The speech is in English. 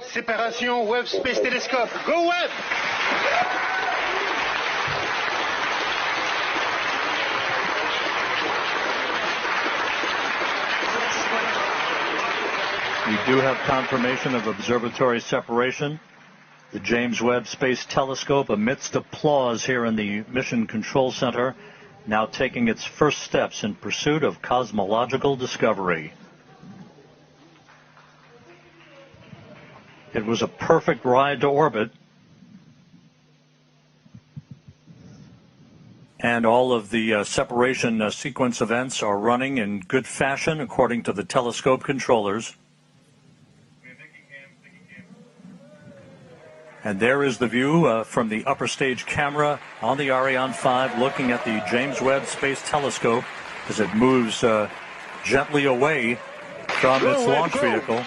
Séparation Webb Space Telescope. Go Webb! We do have confirmation of observatory separation. The James Webb Space Telescope, amidst applause here in the Mission Control Center, now taking its first steps in pursuit of cosmological discovery. It was a perfect ride to orbit, and all of the separation sequence events are running in good fashion according to the telescope controllers. And there is the view from the upper stage camera on the Ariane 5 looking at the James Webb Space Telescope as it moves gently away from its launch vehicle.